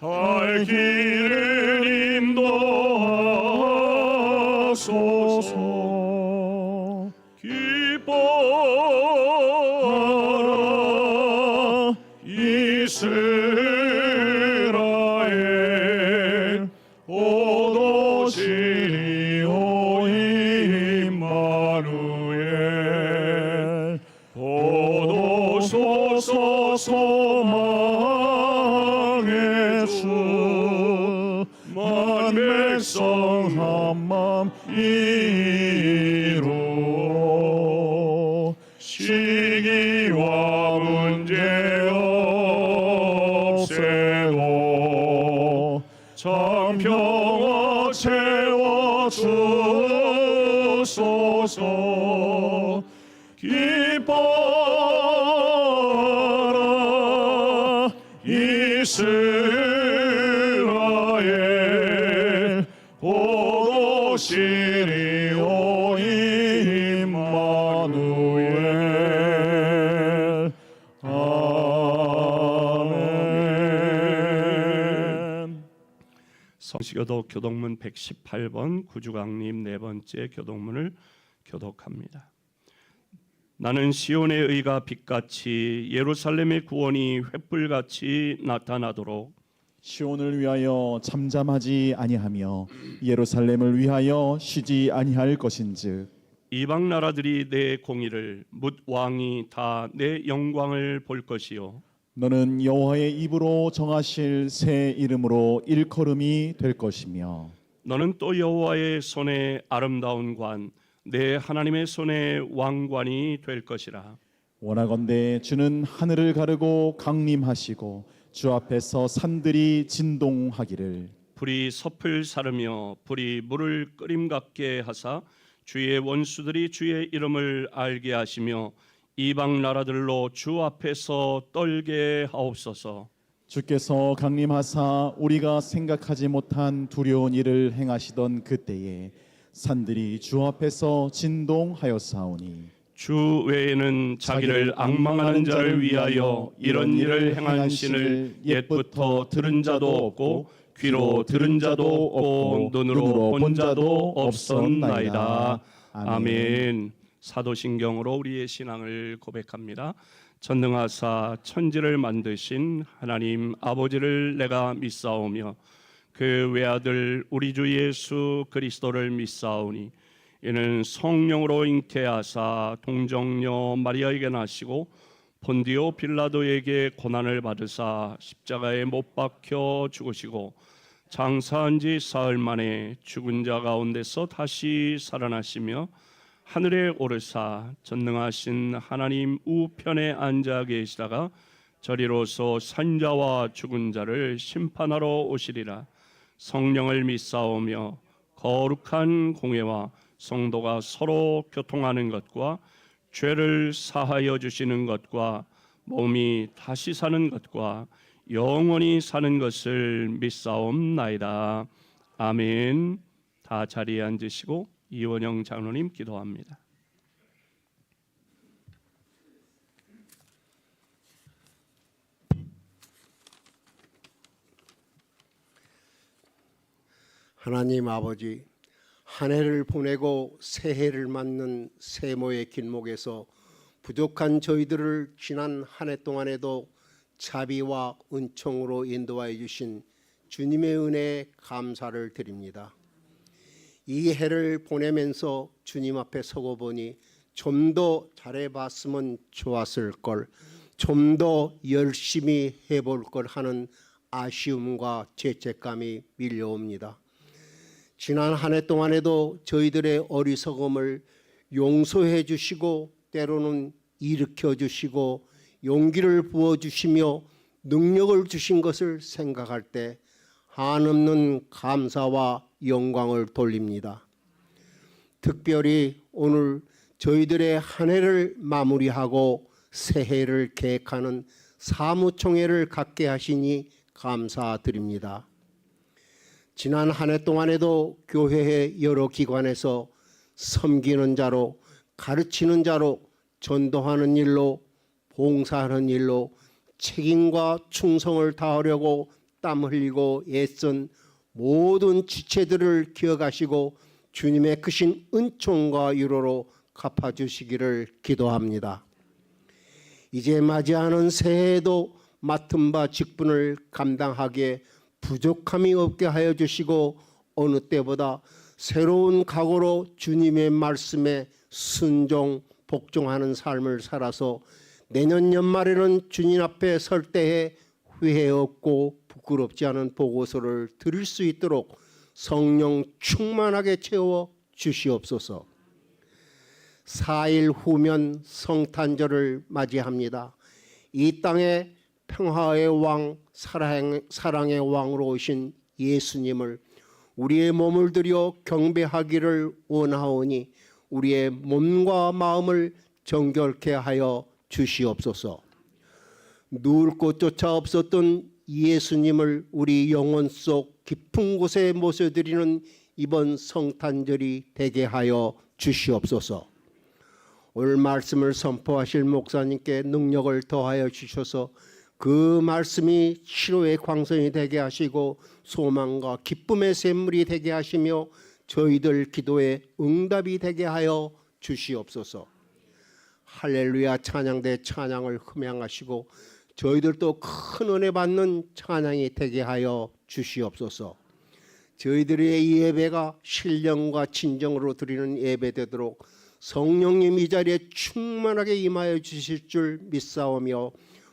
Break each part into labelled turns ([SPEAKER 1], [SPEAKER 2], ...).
[SPEAKER 1] 갈 길을 인도하소서. 기뻐하라 이스라엘, 오도시리오 임마누엘. 보도소서 소망의 주, 만백성 한맘 이루어 시기와 문제 없애고 참평화 채워주소서. 기뻐하라 이스라엘, 오도시리오 임마누엘. 아멘.
[SPEAKER 2] 성시교독 교독문 118번 구주강림 네 번째 교독문을 교독합니다. 나는 시온의 의가 빛같이 예루살렘의 구원이 횃불같이 나타나도록
[SPEAKER 1] 시온을 위하여 잠잠하지 아니하며 예루살렘을 위하여 쉬지 아니할 것인즉,
[SPEAKER 2] 이방 나라들이 내 공의를 뭇 왕이 다 내 영광을 볼 것이요
[SPEAKER 1] 너는 여호와의 입으로 정하실 새 이름으로 일컬음이 될 것이며,
[SPEAKER 2] 너는 또 여호와의 손에 아름다운 관 내 하나님의 손에 왕관이 될 것이라.
[SPEAKER 1] 원하건대 주는 하늘을 가르고 강림하시고 주 앞에서 산들이 진동하기를,
[SPEAKER 2] 불이 섭을 사르며 불이 물을 끓임 같게 하사 주의 원수들이 주의 이름을 알게 하시며 이방 나라들로 주 앞에서 떨게 하옵소서.
[SPEAKER 1] 주께서 강림하사 우리가 생각하지 못한 두려운 일을 행하시던 그때에 산들이 주 앞에서 진동하였사오니,
[SPEAKER 2] 주 외에는 자기를 악망하는 자를 위하여 이런 일을 행한 신을 옛부터 들은 자도 없고 귀로 들은 자도 없고 눈으로 본 자도 없었나이다. 아멘. 사도신경으로 우리의 신앙을 고백합니다. 전능하사 천지를 만드신 하나님 아버지를 내가 믿사오며 그 외아들 우리 주 예수 그리스도를 믿사오니, 이는 성령으로 잉태하사 동정녀 마리아에게 나시고 본디오 빌라도에게 고난을 받으사 십자가에 못 박혀 죽으시고 장사한 지 사흘 만에 죽은 자 가운데서 다시 살아나시며 하늘에 오르사 전능하신 하나님 우편에 앉아 계시다가 저리로서 산자와 죽은 자를 심판하러 오시리라. 성령을 믿사오며 거룩한 공회와 성도가 서로 교통하는 것과 죄를 사하여 주시는 것과 몸이 다시 사는 것과 영원히 사는 것을 믿사옵나이다. 아멘. 다 자리에 앉으시고 이원영 장로님 기도합니다.
[SPEAKER 3] 하나님 아버지, 한 해를 보내고 새해를 맞는 세모의 길목에서 부족한 저희들을 지난 한 해 동안에도 자비와 은총으로 인도하여 주신 주님의 은혜에 감사를 드립니다. 이 해를 보내면서 주님 앞에 서고 보니 좀 더 잘해봤으면 좋았을 걸, 좀 더 열심히 해볼 걸 하는 아쉬움과 죄책감이 밀려옵니다. 지난 한 해 동안에도 저희들의 어리석음을 용서해 주시고 때로는 일으켜 주시고 용기를 부어 주시며 능력을 주신 것을 생각할 때 한없는 감사와 영광을 돌립니다. 특별히 오늘 저희들의 한 해를 마무리하고 새해를 계획하는 사무총회를 갖게 하시니 감사드립니다. 지난 한 해 동안에도 교회의 여러 기관에서 섬기는 자로, 가르치는 자로, 전도하는 일로, 봉사하는 일로 책임과 충성을 다하려고 땀 흘리고 애쓴 모든 지체들을 기억하시고 주님의 크신 은총과 위로로 갚아주시기를 기도합니다. 이제 맞이하는 새해에도 맡은 바 직분을 감당하기에 부족함이 없게 하여 주시고 어느 때보다 새로운 각오로 주님의 말씀에 순종, 복종하는 삶을 살아서 내년 연말에는 주님 앞에 설 때에 후회 없고 부끄럽지 않은 보고서를 드릴 수 있도록 성령 충만하게 채워 주시옵소서. 4일 후면 성탄절을 맞이합니다. 이 땅에 평화의 왕, 사랑의 왕으로 오신 예수님을 우리의 몸을 들여 경배하기를 원하오니 우리의 몸과 마음을 정결케 하여 주시옵소서. 누울 곳조차 없었던 예수님을 우리 영혼 속 깊은 곳에 모셔드리는 이번 성탄절이 되게 하여 주시옵소서. 오늘 말씀을 선포하실 목사님께 능력을 더하여 주셔서 그 말씀이 치료의 광선이 되게 하시고 소망과 기쁨의 샘물이 되게 하시며 저희들 기도에 응답이 되게 하여 주시옵소서. 할렐루야 찬양대 찬양을 흠양하시고 저희들도 큰 은혜 받는 찬양이 되게 하여 주시옵소서. 저희들의 이 예배가 신령과 진정으로 드리는 예배 되도록 성령님 이 자리에 충만하게 임하여 주실 줄 믿사오며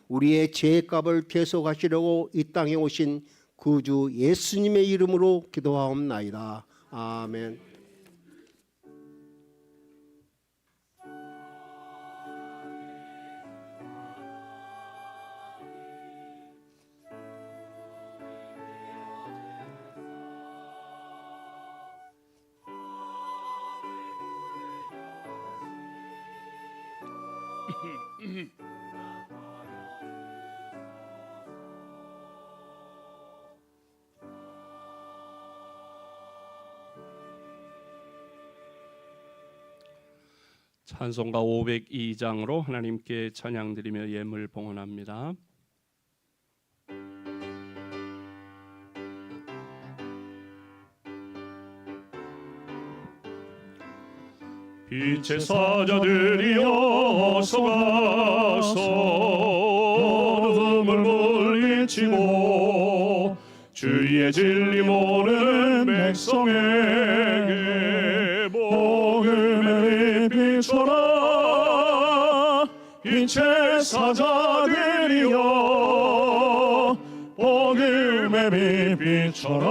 [SPEAKER 3] 우리의 죄값을 계속하시려고 이 땅에 오신 구주 예수님의 이름으로 기도하옵나이다. 아멘.
[SPEAKER 2] 찬송가 502장으로 하나님께 찬양드리며 예물 봉헌합니다. 빛의 사자들이여 어서 가서 어둠을 물리치고 주의 진리 모르는 백성에게 복음의 빛비춰라. 빛의 사자들이여 복음의 빛비춰라.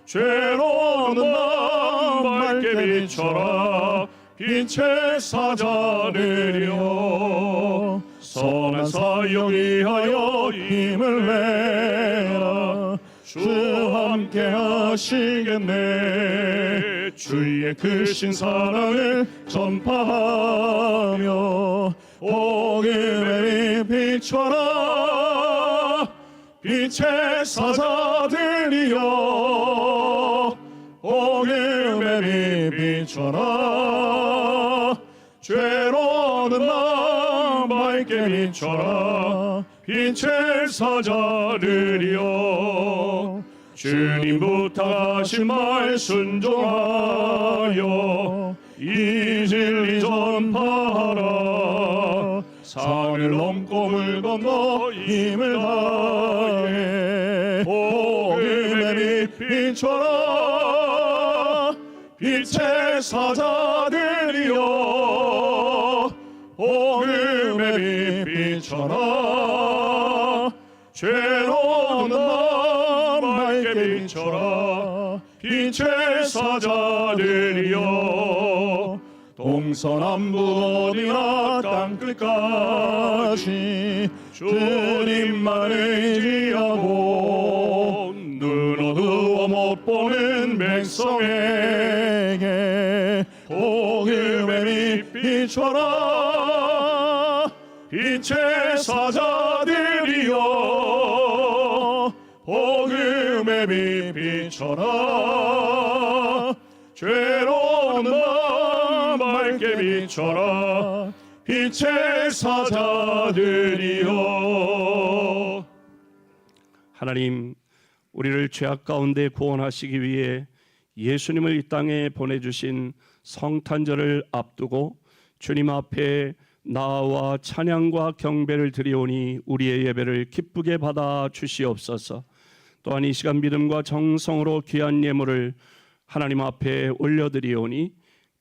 [SPEAKER 2] 죄로는 남 밝게 비춰라. 빛의 사자들이여 선한 사역 위하여 힘을 내라. 주 함께 하시겠네. 주의 크신 사랑을 전파하며 복음의 비춰라. 빛의 사자들이여 복음의 비춰라. 죄로는 남 밝게 비춰라. 빛의 사자들이여 주님 부탁하신 말 순종하여 이 진리 전파하라. 산을 넘고 물 건너 힘을 다해 복음의 빛 비춰라. 빛의 사자들이여 복음의 빛 비춰라. 죄로는 남 밝게 비춰라. 빛의 사자들이여 동서남북 어디나 땅끝까지 주님만 의지하고 눈 어두워 못 보는 백성에게 복음의 빛 비춰라. 빛의 사자들이여 복음의 빛 비춰라. 죄로는 남 밝게 비춰라.
[SPEAKER 1] 빛의 사자들이여.
[SPEAKER 2] 하나님, 우리를 죄악 가운데 구원하시기 위해 예수님을 이 땅에 보내주신 성탄절을 앞두고 주님 앞에 나와 찬양과 경배를 드리오니 우리의 예배를 기쁘게 받아 주시옵소서. 또한 이 시간 믿음과 정성으로 귀한 예물을 하나님 앞에 올려드리오니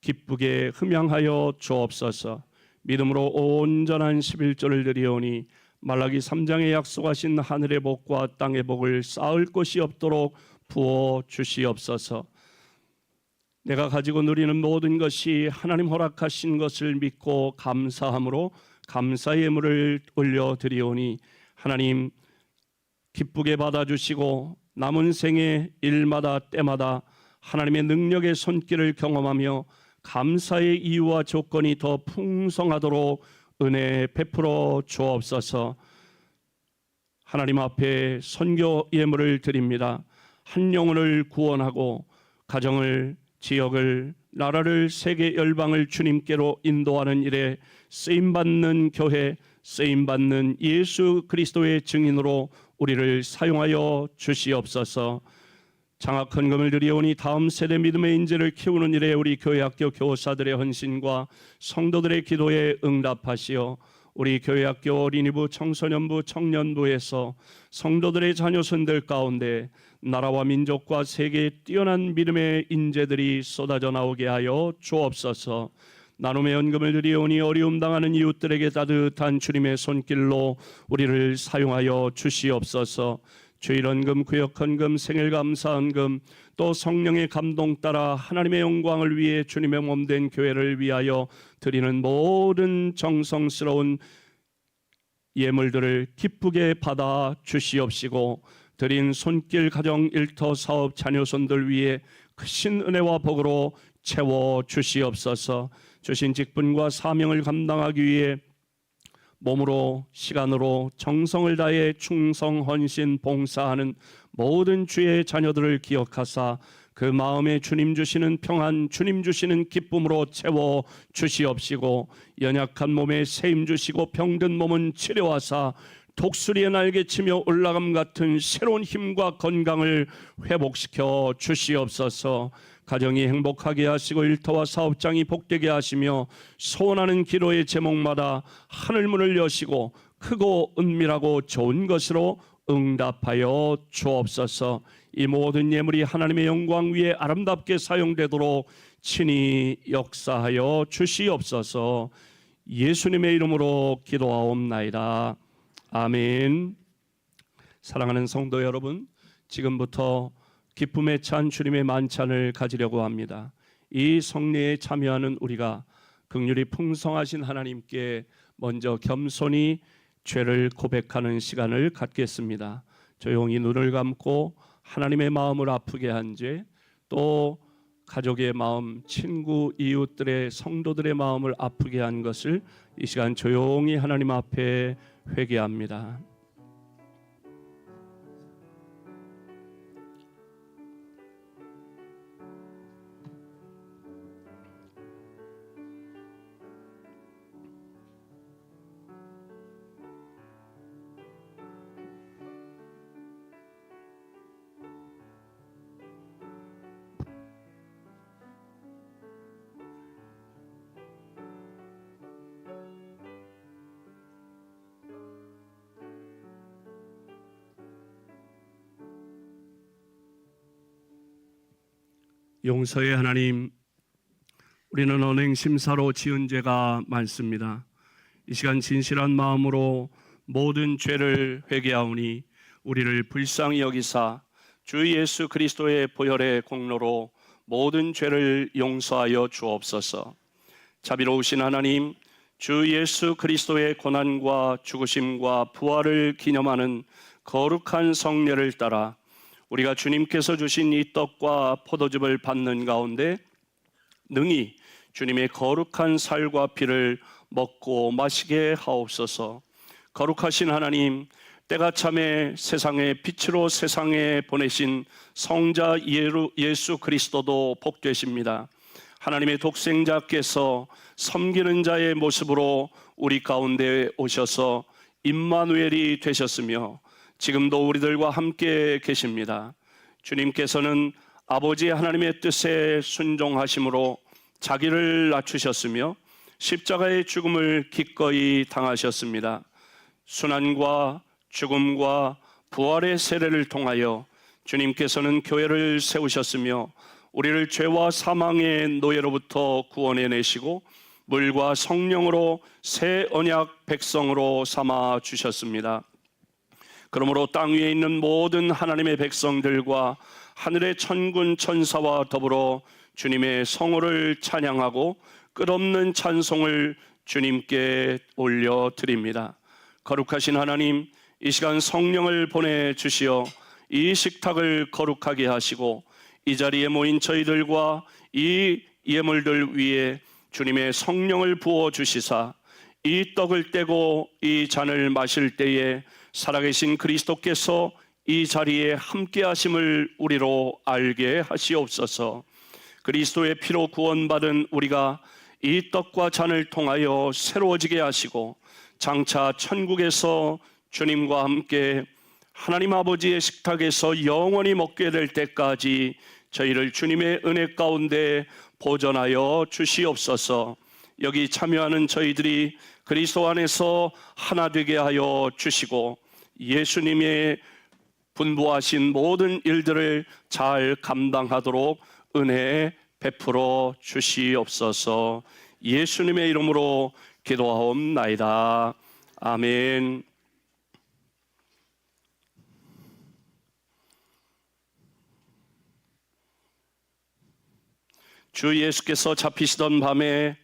[SPEAKER 2] 기쁘게 흠양하여 주옵소서. 믿음으로 온전한 11조를 드리오니 말라기 3장에 약속하신 하늘의 복과 땅의 복을 쌓을 곳이 없도록 부어 주시옵소서. 내가 가지고 누리는 모든 것이 하나님 허락하신 것을 믿고 감사함으로 감사 예물을 올려드리오니 하나님 기쁘게 받아주시고 남은 생의 일마다 때마다 하나님의 능력의 손길을 경험하며 감사의 이유와 조건이 더 풍성하도록 은혜 베풀어 주옵소서. 하나님 앞에 선교 예물을 드립니다. 한 영혼을 구원하고 가정을, 지역을, 나라를, 세계 열방을 주님께로 인도하는 일에 쓰임받는 교회, 쓰임받는 예수 그리스도의 증인으로 우리를 사용하여 주시옵소서. 장학 헌금을 드리오니 다음 세대 믿음의 인재를 키우는 일에 우리 교회 학교 교사들의 헌신과 성도들의 기도에 응답하시어 우리 교회 학교 어린이부, 청소년부, 청년부에서 성도들의 자녀손들 가운데 나라와 민족과 세계에 뛰어난 믿음의 인재들이 쏟아져 나오게 하여 주옵소서. 나눔의 헌금을 드리오니 어려움 당하는 이웃들에게 따뜻한 주님의 손길로 우리를 사용하여 주시옵소서. 주일헌금, 구역헌금, 생일감사헌금, 또 성령의 감동 따라 하나님의 영광을 위해 주님의 몸된 교회를 위하여 드리는 모든 정성스러운 예물들을 기쁘게 받아 주시옵시고 드린 손길, 가정, 일터, 사업, 자녀손들 위해 크신 은혜와 복으로 채워 주시옵소서. 주신 직분과 사명을 감당하기 위해 몸으로, 시간으로, 정성을 다해 충성, 헌신, 봉사하는 모든 주의 자녀들을 기억하사 그 마음에 주님 주시는 평안, 주님 주시는 기쁨으로 채워 주시옵시고 연약한 몸에 세임 주시고 병든 몸은 치료하사 독수리의 날개치며 올라감 같은 새로운 힘과 건강을 회복시켜 주시옵소서. 가정이 행복하게 하시고 일터와 사업장이 복되게 하시며 소원하는 기도의 제목마다 하늘문을 여시고 크고 은밀하고 좋은 것으로 응답하여 주옵소서. 이 모든 예물이 하나님의 영광 위에 아름답게 사용되도록 친히 역사하여 주시옵소서. 예수님의 이름으로 기도하옵나이다. 아멘. 사랑하는 성도 여러분, 지금부터 기쁨에 찬 주님의 만찬을 가지려고 합니다. 이 성례에 참여하는 우리가 긍휼이 풍성하신 하나님께 먼저 겸손히 죄를 고백하는 시간을 갖겠습니다. 조용히 눈을 감고 하나님의 마음을 아프게 한 죄, 또 가족의 마음, 친구, 이웃들의, 성도들의 마음을 아프게 한 것을 이 시간 조용히 하나님 앞에 회개합니다. 용서의 하나님, 우리는 언행심사로 지은 죄가 많습니다. 이 시간 진실한 마음으로 모든 죄를 회개하오니 우리를 불쌍히 여기사 주 예수 그리스도의 보혈의 공로로 모든 죄를 용서하여 주옵소서. 자비로우신 하나님, 주 예수 그리스도의 고난과 죽으심과 부활을 기념하는 거룩한 성례를 따라 우리가 주님께서 주신 이 떡과 포도즙을 받는 가운데 능히 주님의 거룩한 살과 피를 먹고 마시게 하옵소서. 거룩하신 하나님, 때가 참에 세상의 빛으로 세상에 보내신 성자 예수 그리스도도 복되십니다. 하나님의 독생자께서 섬기는 자의 모습으로 우리 가운데 오셔서 임마누엘이 되셨으며 지금도 우리들과 함께 계십니다. 주님께서는 아버지 하나님의 뜻에 순종하심으로 자기를 낮추셨으며 십자가의 죽음을 기꺼이 당하셨습니다. 순환과 죽음과 부활의 세례를 통하여 주님께서는 교회를 세우셨으며 우리를 죄와 사망의 노예로부터 구원해내시고 물과 성령으로 새 언약 백성으로 삼아 주셨습니다. 그러므로 땅 위에 있는 모든 하나님의 백성들과 하늘의 천군 천사와 더불어 주님의 성호를 찬양하고 끝없는 찬송을 주님께 올려드립니다. 거룩하신 하나님, 이 시간 성령을 보내주시어 이 식탁을 거룩하게 하시고 이 자리에 모인 저희들과 이 예물들 위에 주님의 성령을 부어주시사 이 떡을 떼고 이 잔을 마실 때에 살아계신 그리스도께서 이 자리에 함께 하심을 우리로 알게 하시옵소서. 그리스도의 피로 구원받은 우리가 이 떡과 잔을 통하여 새로워지게 하시고 장차 천국에서 주님과 함께 하나님 아버지의 식탁에서 영원히 먹게 될 때까지 저희를 주님의 은혜 가운데 보존하여 주시옵소서. 여기 참여하는 저희들이 그리스도 안에서 하나 되게 하여 주시고 예수님의 분부하신 모든 일들을 잘 감당하도록 은혜 베풀어 주시옵소서. 예수님의 이름으로 기도하옵나이다. 아멘. 주 예수께서 잡히시던 밤에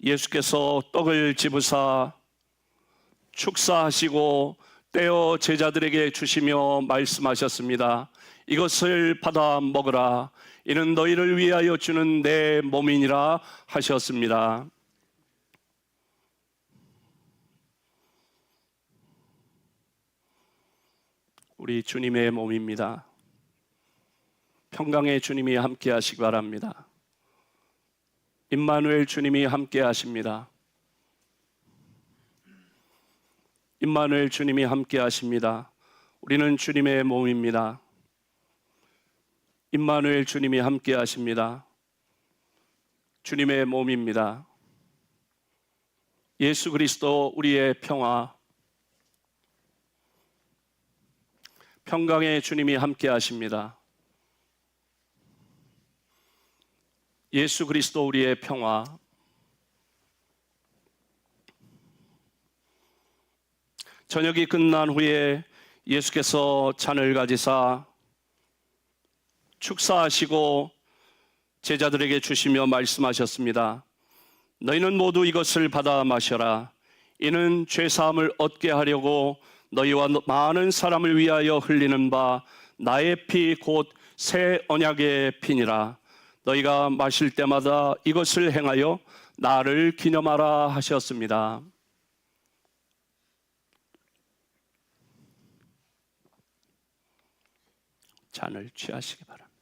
[SPEAKER 2] 예수께서 떡을 집으사 축사하시고 떼어 제자들에게 주시며 말씀하셨습니다. 이것을 받아 먹으라. 이는 너희를 위하여 주는 내 몸이니라 하셨습니다. 우리 주님의 몸입니다. 평강의 주님이 함께 하시기 바랍니다. 임마누엘 주님이 함께 하십니다. 임마누엘 주님이 함께 하십니다. 우리는 주님의 몸입니다. 임마누엘 주님이 함께 하십니다. 주님의 몸입니다. 예수 그리스도 우리의 평화, 평강의 주님이 함께 하십니다. 예수 그리스도 우리의 평화, 저녁이 끝난 후에 예수께서 잔을 가지사 축사하시고 제자들에게 주시며 말씀하셨습니다. 너희는 모두 이것을 받아 마셔라. 이는 죄사함을 얻게 하려고 너희와 많은 사람을 위하여 흘리는 바 나의 피 곧 새 언약의 피니라. 너희가 마실 때마다 이것을 행하여 나를 기념하라 하셨습니다. 잔을 취하시기 바랍니다.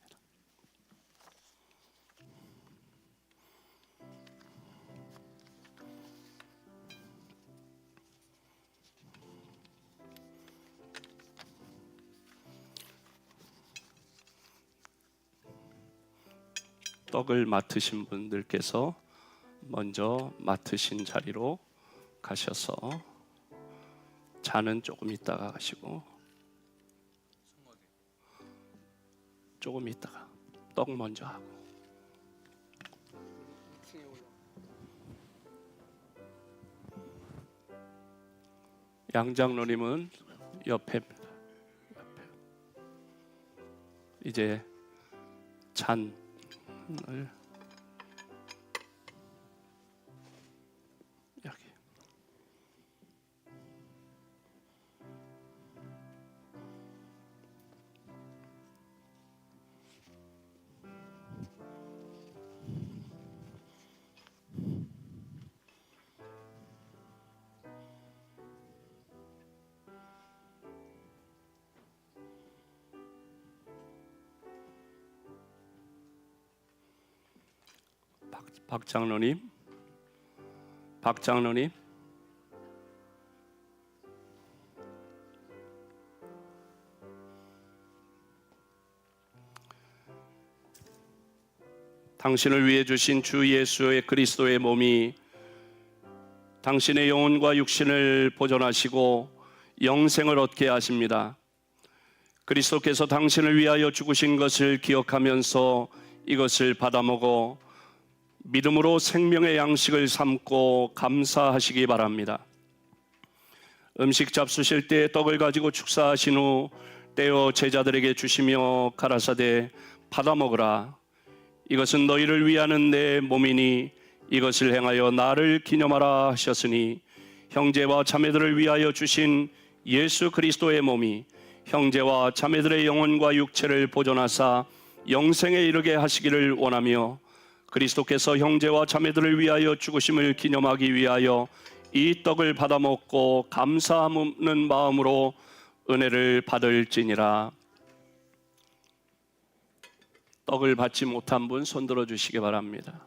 [SPEAKER 2] 떡을 맡으신 분들께서 먼저 맡으신 자리로 가셔서 잔은 조금 있다가 가시고 조금 있다가 떡 먼저 하고 양장로님은 옆에 이제 잔을 여기 박 장로님, 박 장로님. 당신을 위해 주신 주 예수의 그리스도의 몸이 당신의 영혼과 육신을 보존하시고 영생을 얻게 하십니다. 그리스도께서 당신을 위하여 죽으신 것을 기억하면서 이것을 받아 먹어 믿음으로 생명의 양식을 삼고 감사하시기 바랍니다. 음식 잡수실 때 떡을 가지고 축사하신 후 떼어 제자들에게 주시며 가라사대 받아 먹으라. 이것은 너희를 위하는 내 몸이니 이것을 행하여 나를 기념하라 하셨으니 형제와 자매들을 위하여 주신 예수 그리스도의 몸이 형제와 자매들의 영혼과 육체를 보존하사 영생에 이르게 하시기를 원하며 그리스도께서 형제와 자매들을 위하여 죽으심을 기념하기 위하여 이 떡을 받아 먹고 감사하는 마음으로 은혜를 받을지니라. 떡을 받지 못한 분 손들어 주시기 바랍니다.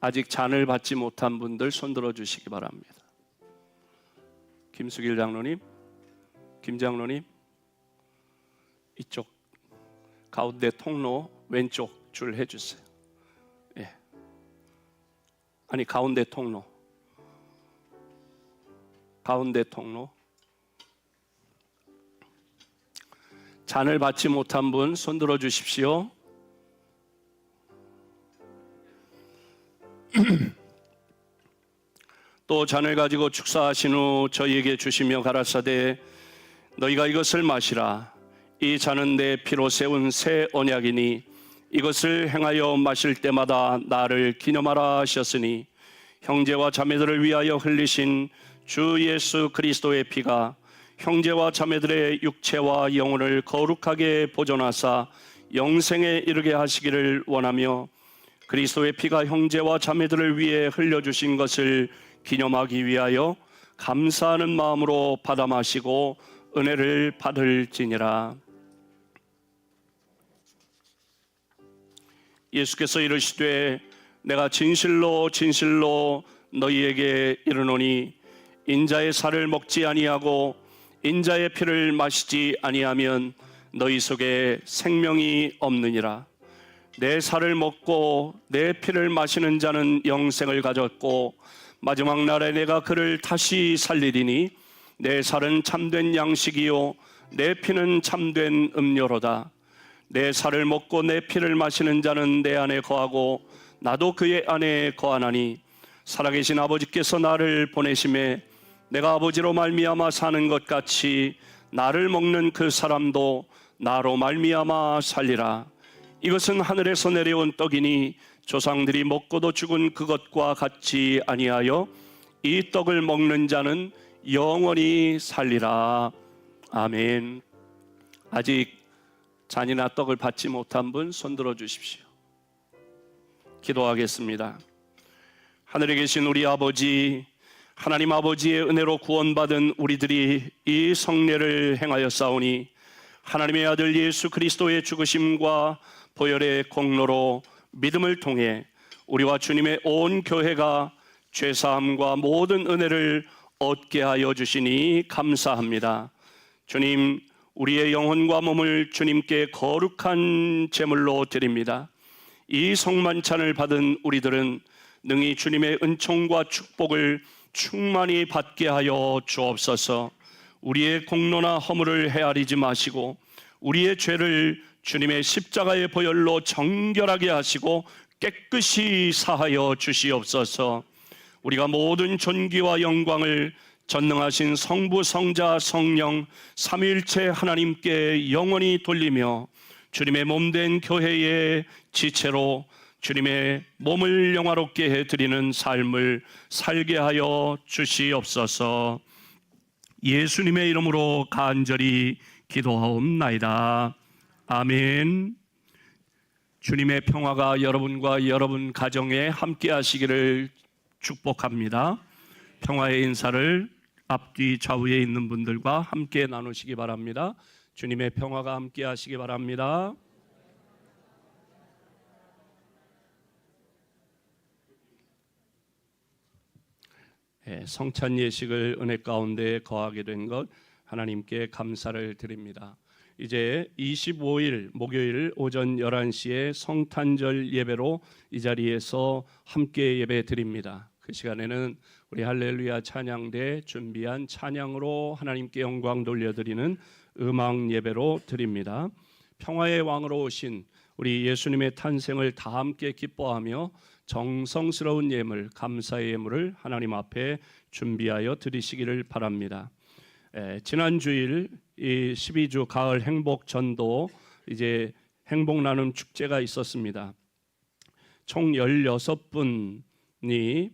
[SPEAKER 2] 아직 잔을 받지 못한 분들 손들어 주시기 바랍니다. 김수길 장로님, 김 장로님, 이쪽 가운데 통로 왼쪽 줄 해주세요. 예. 아니 가운데 통로, 가운데 통로. 잔을 받지 못한 분 손들어 주십시오. 또 잔을 가지고 축사하신 후 저희에게 주시며 가라사대 너희가 이것을 마시라. 이 잔은 내 피로 세운 새 언약이니 이것을 행하여 마실 때마다 나를 기념하라 하셨으니 형제와 자매들을 위하여 흘리신 주 예수 그리스도의 피가 형제와 자매들의 육체와 영혼을 거룩하게 보존하사 영생에 이르게 하시기를 원하며 그리스도의 피가 형제와 자매들을 위해 흘려주신 것을 기념하기 위하여 감사하는 마음으로 받아 마시고 은혜를 받을지니라. 예수께서 이르시되 내가 진실로 진실로 너희에게 이르노니 인자의 살을 먹지 아니하고 인자의 피를 마시지 아니하면 너희 속에 생명이 없느니라. 내 살을 먹고 내 피를 마시는 자는 영생을 가졌고 마지막 날에 내가 그를 다시 살리리니 내 살은 참된 양식이요 내 피는 참된 음료로다. 내 살을 먹고 내 피를 마시는 자는 내 안에 거하고 나도 그의 안에 거하나니 살아계신 아버지께서 나를 보내심에 내가 아버지로 말미암아 사는 것 같이 나를 먹는 그 사람도 나로 말미암아 살리라. 이것은 하늘에서 내려온 떡이니 조상들이 먹고도 죽은 그것과 같지 아니하여 이 떡을 먹는 자는 영원히 살리라. 아멘. 아직 잔이나 떡을 받지 못한 분 손들어 주십시오. 기도하겠습니다. 하늘에 계신 우리 아버지, 하나님 아버지의 은혜로 구원받은 우리들이 이 성례를 행하여 싸우니 하나님의 아들 예수 그리스도의 죽으심과 보혈의 공로로 믿음을 통해 우리와 주님의 온 교회가 죄사함과 모든 은혜를 얻게 하여 주시니 감사합니다. 주님, 우리의 영혼과 몸을 주님께 거룩한 제물로 드립니다. 이 성만찬을 받은 우리들은 능히 주님의 은총과 축복을 충만히 받게 하여 주옵소서. 우리의 공로나 허물을 헤아리지 마시고 우리의 죄를 주님의 십자가의 보혈로 정결하게 하시고 깨끗이 사하여 주시옵소서. 우리가 모든 존귀와 영광을 전능하신 성부, 성자, 성령 삼위일체 하나님께 영원히 돌리며 주님의 몸된 교회의 지체로 주님의 몸을 영화롭게 해드리는 삶을 살게 하여 주시옵소서. 예수님의 이름으로 간절히 기도하옵나이다. 아멘. 주님의 평화가 여러분과 여러분 가정에 함께 하시기를 축복합니다. 평화의 인사를 앞뒤 좌우에 있는 분들과 함께 나누시기 바랍니다. 주님의 평화가 함께 하시기 바랍니다. 성찬 예식을 은혜 가운데 거하게 된 것 하나님께 감사를 드립니다. 이제 25일 목요일 오전 11시에 성탄절 예배로 이 자리에서 함께 예배 드립니다. 그 시간에는 우리 할렐루야 찬양대 준비한 찬양으로 하나님께 영광 돌려드리는 음악 예배로 드립니다. 평화의 왕으로 오신 우리 예수님의 탄생을 다 함께 기뻐하며 정성스러운 예물, 감사의 예물을 하나님 앞에 준비하여 드리시기를 바랍니다. 지난 주일 이 12주 가을 행복 전도 이제 행복 나눔 축제가 있었습니다. 총 16분이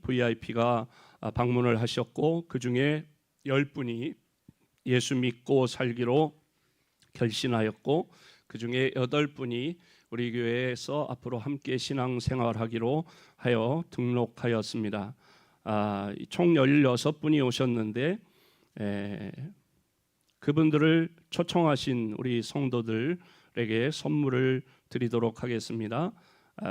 [SPEAKER 2] VIP가 방문을 하셨고 그 중에 10분이 예수 믿고 살기로 결신하였고 그 중에 8분이 우리 교회에서 앞으로 함께 신앙생활하기로 하여 등록하였습니다. 총 16분이 오셨는데 그분들을 초청하신 우리 성도들에게 선물을 드리도록 하겠습니다.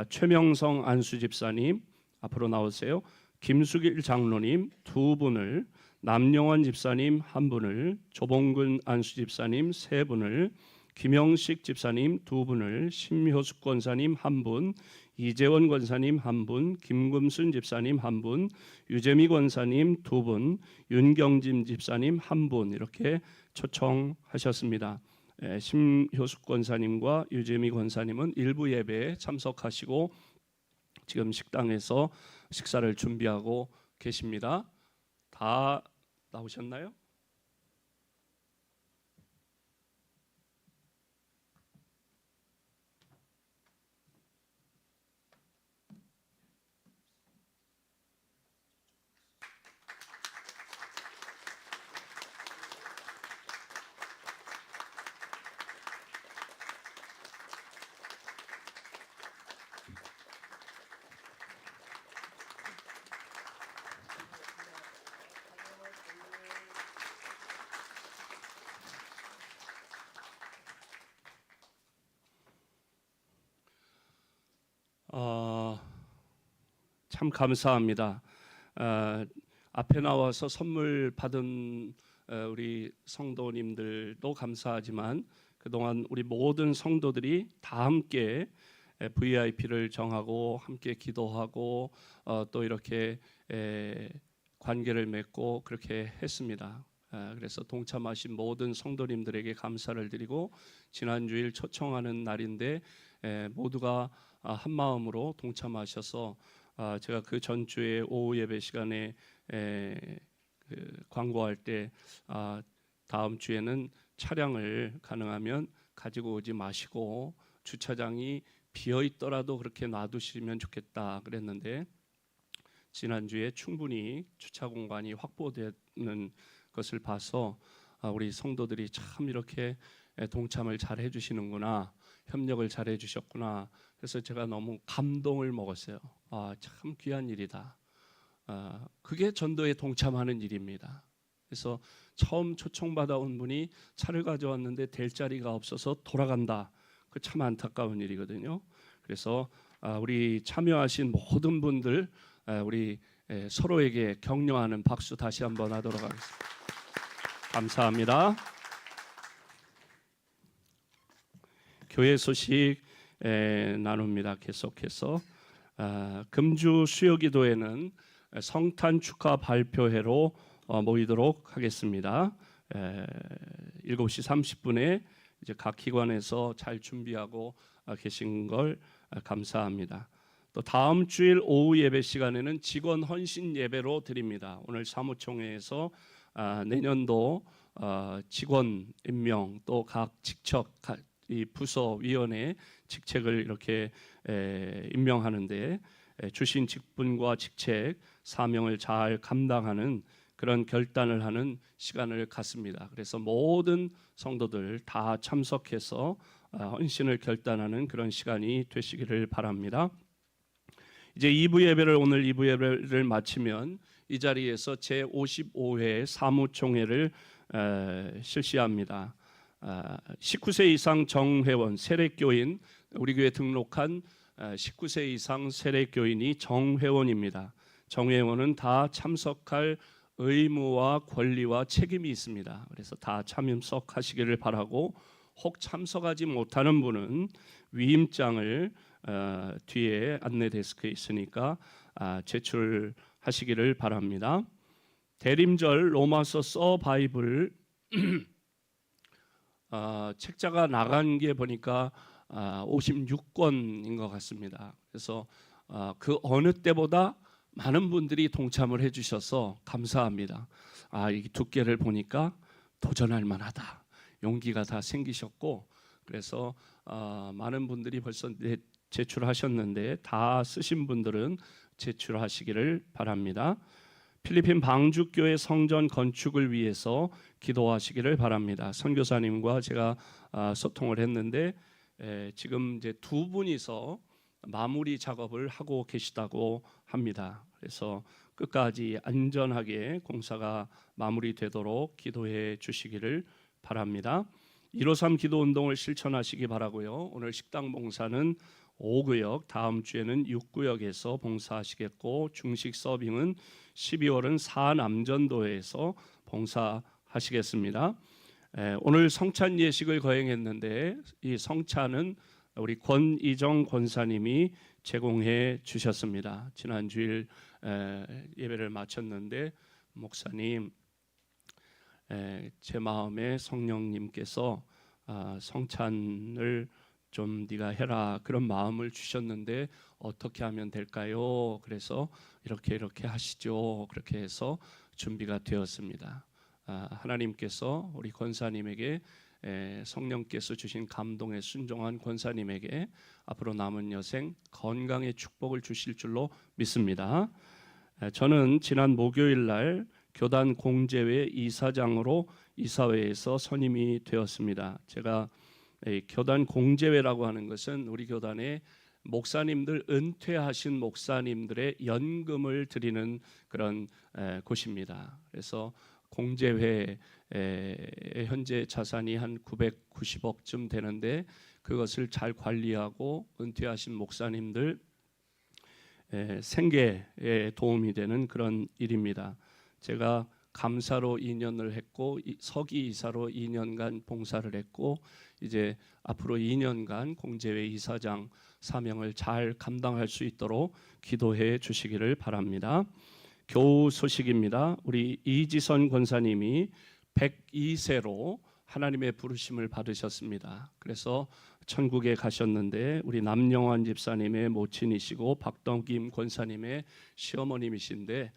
[SPEAKER 2] 최명성 안수 집사님 앞으로 나오세요. 김수길 장로님 2분을, 남영원 집사님 1분을, 조봉근 안수 집사님 3분을, 김영식 집사님 2분을, 심효숙 권사님 1분, 이재원 권사님 1분, 김금순 집사님 1분, 유재미 권사님 2분, 윤경진 집사님 1분 이렇게 초청하셨습니다. 심효숙 권사님과 유재미 권사님은 일부 예배에 참석하시고 지금 식당에서 식사를 준비하고 계십니다. 다 나오셨나요? 참 감사합니다. 앞에 나와서 선물 받은 우리 성도님들도 감사하지만 그동안 우리 모든 성도들이 다 함께 VIP를 정하고 함께 기도하고 또 이렇게 관계를 맺고 그렇게 했습니다. 그래서 동참하신 모든 성도님들에게 감사를 드리고 지난주일 초청하는 날인데 모두가 한 마음으로 동참하셔서 제가 그 전주에 오후 예배 시간에 광고할 때 다음 주에는 차량을 가능하면 가지고 오지 마시고 주차장이 비어 있더라도 그렇게 놔두시면 좋겠다 그랬는데 지난주에 충분히 주차 공간이 확보되는 것을 봐서 우리 성도들이 참 이렇게 동참을 잘 해주시는구나, 협력을 잘 해주셨구나. 그래서 제가 너무 감동을 먹었어요. 참 귀한 일이다. 그게 전도에 동참하는 일입니다. 그래서 처음 초청받아 온 분이 차를 가져왔는데 댈 자리가 없어서 돌아간다. 그 참 안타까운 일이거든요. 그래서 우리 참여하신 모든 분들 우리 서로에게 격려하는 박수 다시 한번 하도록 하겠습니다. 감사합니다. 교회 소식 나눕니다. 계속해서 금주 수요기도에는 성탄 축하 발표회로 모이도록 하겠습니다. 7시 30분에 이제 각 기관에서 잘 준비하고 계신 걸 감사합니다. 또 다음 주일 오후 예배 시간에는 직원 헌신 예배로 드립니다. 오늘 사무총회에서 내년도 직원 임명 또 각 직책 이 부서위원회 직책을 이렇게 임명하는데 주신 직분과 직책 사명을 잘 감당하는 그런 결단을 하는 시간을 갖습니다. 그래서 모든 성도들 다 참석해서 헌신을 결단하는 그런 시간이 되시기를 바랍니다. 이제 2부 예배를 오늘 2부 예배를 마치면 이 자리에서 제55회 사무총회를 실시합니다. 19세 이상 정회원 세례교인 우리 교회 등록한 19세 이상 세례교인이 정회원입니다. 정회원은 다 참석할 의무와 권리와 책임이 있습니다. 그래서 다 참석하시기를 바라고, 혹 참석하지 못하는 분은 위임장을 뒤에 안내 데스크에 있으니까 제출하시기를 바랍니다. 대림절 로마서 써 바이블 책자가 나간 게 보니까 56권인 것 같습니다. 그래서 그 어느 때보다 많은 분들이 동참을 해주셔서 감사합니다. 이 두께를 보니까 도전할 만하다, 용기가 다 생기셨고, 그래서 많은 분들이 벌써 제출하셨는데 다 쓰신 분들은 제출하시기를 바랍니다. 필리핀 방주교회 성전 건축을 위해서 기도하시기를 바랍니다. 선교사님과 제가 소통을 했는데 지금 이제 두 분이서 마무리 작업을 하고 계시다고 합니다. 그래서 끝까지 안전하게 공사가 마무리되도록 기도해 주시기를 바랍니다. 153 기도 운동을 실천하시기 바라고요. 오늘 식당 봉사는 5구역, 다음 주에는 6구역에서 봉사하시겠고, 중식 서빙은 12월은 사남전도에서 봉사하시겠습니다. 오늘 성찬 예식을 거행했는데 이 성찬은 우리 권이정 권사님이 제공해 주셨습니다. 지난 주일 예배를 마쳤는데, 목사님, 제 마음에 성령님께서 성찬을 좀 네가 해라, 그런 마음을 주셨는데 어떻게 하면 될까요? 그래서 이렇게 하시죠. 그렇게 해서 준비가 되었습니다. 하나님께서 우리 권사님에게, 성령께서 주신 감동에 순종한 권사님에게 앞으로 남은 여생 건강의 축복을 주실 줄로 믿습니다. 저는 지난 목요일 날 교단 공제회 이사장으로 이사회에서 선임이 되었습니다. 제가 교단 공제회라고 하는 것은 우리 교단의 목사님들, 은퇴하신 목사님들의 연금을 드리는 그런 곳입니다. 그래서 공제회 현재 자산이 한 990억쯤 되는데, 그것을 잘 관리하고 은퇴하신 목사님들 생계에 도움이 되는 그런 일입니다. 제가 감사로 2년을 했고, 서기 이사로 2년간 봉사를 했고, 이제 앞으로 2년간 공제회 이사장 사명을 잘 감당할 수 있도록 기도해 주시기를 바랍니다. 교우 소식입니다. 우리 이지선 권사님이 102세로 하나님의 부르심을 받으셨습니다. 그래서 천국에 가셨는데, 우리 남영환 집사님의 모친이시고 박덕임 권사님의 시어머님이신데,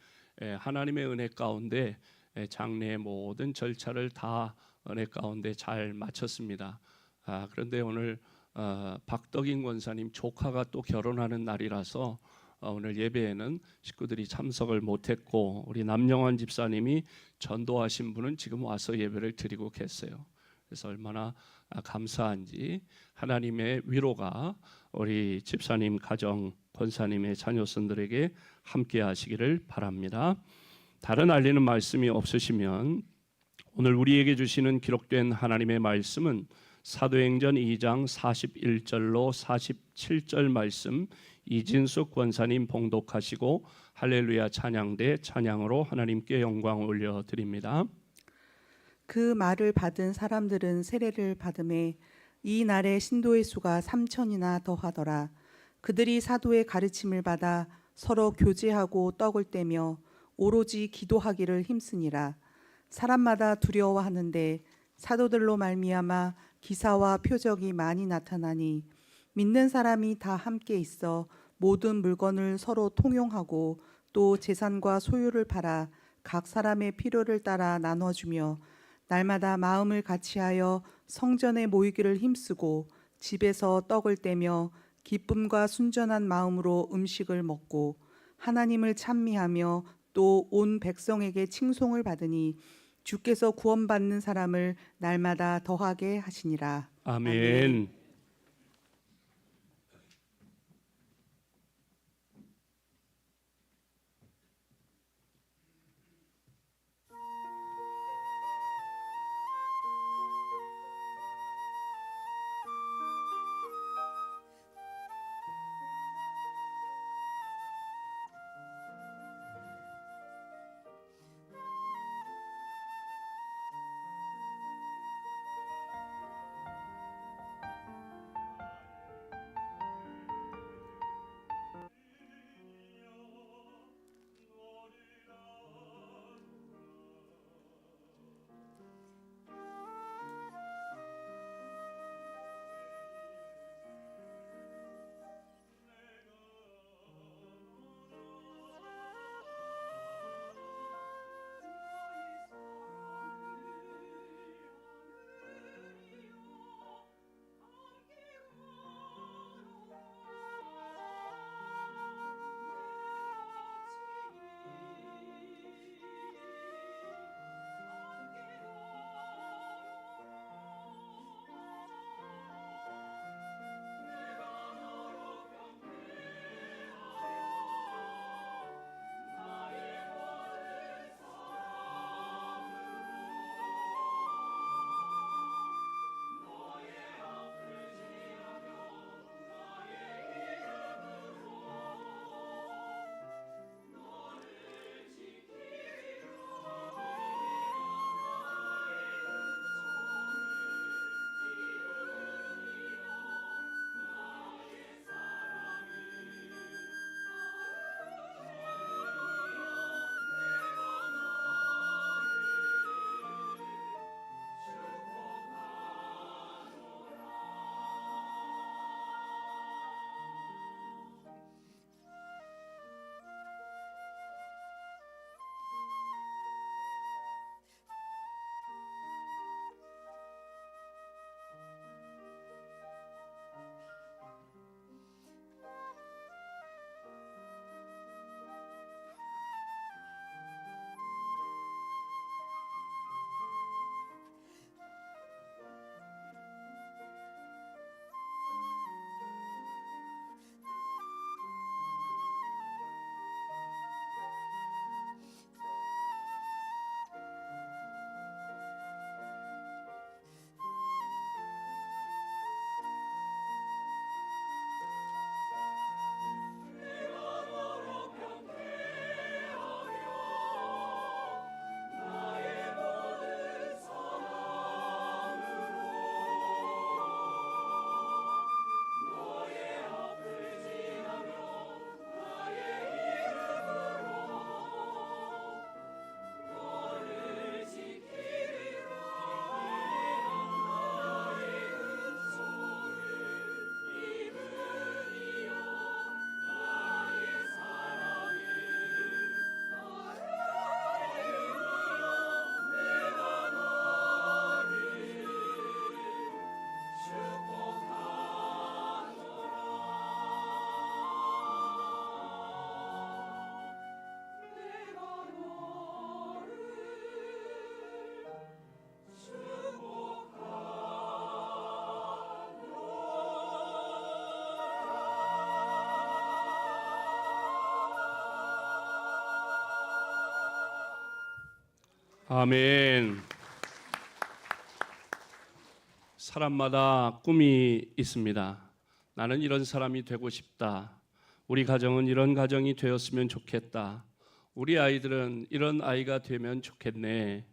[SPEAKER 2] 하나님의 은혜 가운데 장례의 모든 절차를 다 은혜 가운데 잘 마쳤습니다. 그런데 오늘 박덕임 권사님 조카가 또 결혼하는 날이라서 오늘 예배에는 식구들이 참석을 못했고, 우리 남영환 집사님이 전도하신 분은 지금 와서 예배를 드리고 계세요. 그래서 얼마나 감사한지, 하나님의 위로가 우리 집사님 가정, 권사님의 자녀손들에게 함께 하시기를 바랍니다. 다른 알리는 말씀이 없으시면 오늘 우리에게 주시는 기록된 하나님의 말씀은 사도행전 2장 41절로 47절 말씀, 이진숙 권사님 봉독하시고 할렐루야 찬양대 찬양으로 하나님께 영광 올려드립니다.
[SPEAKER 4] 그 말을 받은 사람들은 세례를 받음에 이 날에 신도의 수가 3,000이나 더하더라. 그들이 사도의 가르침을 받아 서로 교제하고 떡을 떼며 오로지 기도하기를 힘쓰니라. 사람마다 두려워하는데 사도들로 말미암아 기사와 표적이 많이 나타나니 믿는 사람이 다 함께 있어 모든 물건을 서로 통용하고 또 재산과 소유를 팔아 각 사람의 필요를 따라 나눠주며 날마다 마음을 같이하여 성전에 모이기를 힘쓰고 집에서 떡을 떼며 기쁨과 순전한 마음으로 음식을 먹고 하나님을 찬미하며 또 온 백성에게 칭송을 받으니 주께서 구원받는 사람을 날마다 더하게 하시니라.
[SPEAKER 2] 아멘. 아멘. 사람마다 꿈이 있습니다. 나는 이런 사람이 되고 싶다. 우리 가정은 이런 가정이 되었으면 좋겠다. 우리 아이들은 이런 아이가 되면 좋겠네.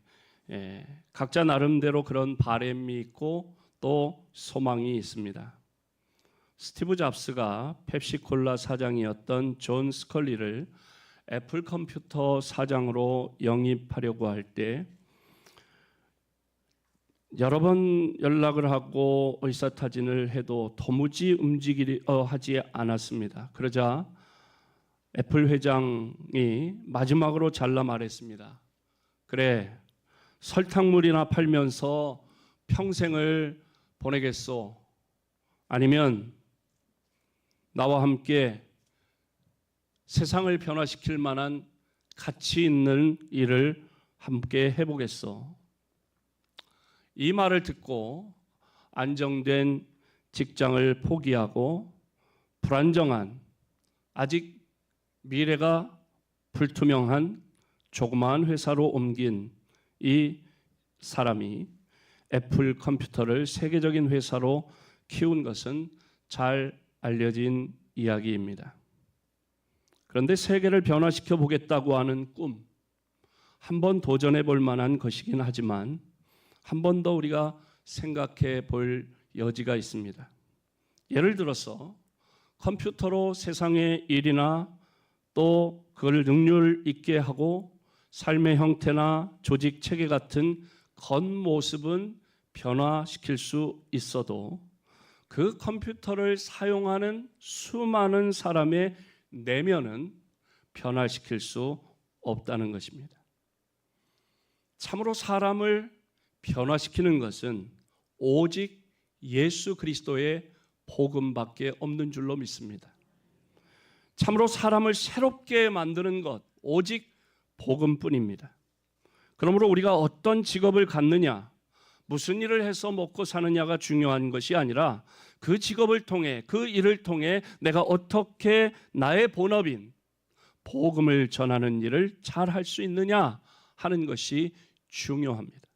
[SPEAKER 2] 각자 나름대로 그런 바람이 있고 또 소망이 있습니다. 스티브 잡스가 펩시콜라 사장이었던 존 스컬리를 애플 컴퓨터 사장으로 영입하려고 할 때 여러 번 연락을 하고 의사타진을 해도 도무지 하지 않았습니다. 그러자 애플 회장이 마지막으로 잘라 말했습니다. 그래, 설탕물이나 팔면서 평생을 보내겠소? 아니면 나와 함께 세상을 변화시킬 만한 가치 있는 일을 함께 해보겠소? 이 말을 듣고 안정된 직장을 포기하고 불안정한, 아직 미래가 불투명한 조그마한 회사로 옮긴 이 사람이 애플 컴퓨터를 세계적인 회사로 키운 것은 잘 알려진 이야기입니다. 그런데 세계를 변화시켜 보겠다고 하는 꿈, 한번 도전해 볼 만한 것이긴 하지만 한 번 더 우리가 생각해 볼 여지가 있습니다. 예를 들어서 컴퓨터로 세상의 일이나 또 그걸 능률 있게 하고 삶의 형태나 조직 체계 같은 겉모습은 변화시킬 수 있어도 그 컴퓨터를 사용하는 수많은 사람의 내면은 변화시킬 수 없다는 것입니다. 참으로 사람을 변화시키는 것은 오직 예수 그리스도의 복음밖에 없는 줄로 믿습니다. 참으로 사람을 새롭게 만드는 것 오직 복음뿐입니다. 그러므로 우리가 어떤 직업을 갖느냐, 무슨 일을 해서 먹고 사느냐가 중요한 것이 아니라 그 직업을 통해, 그 일을 통해 내가 어떻게 나의 본업인 복음을 전하는 일을 잘 할 수 있느냐 하는 것이 중요합니다.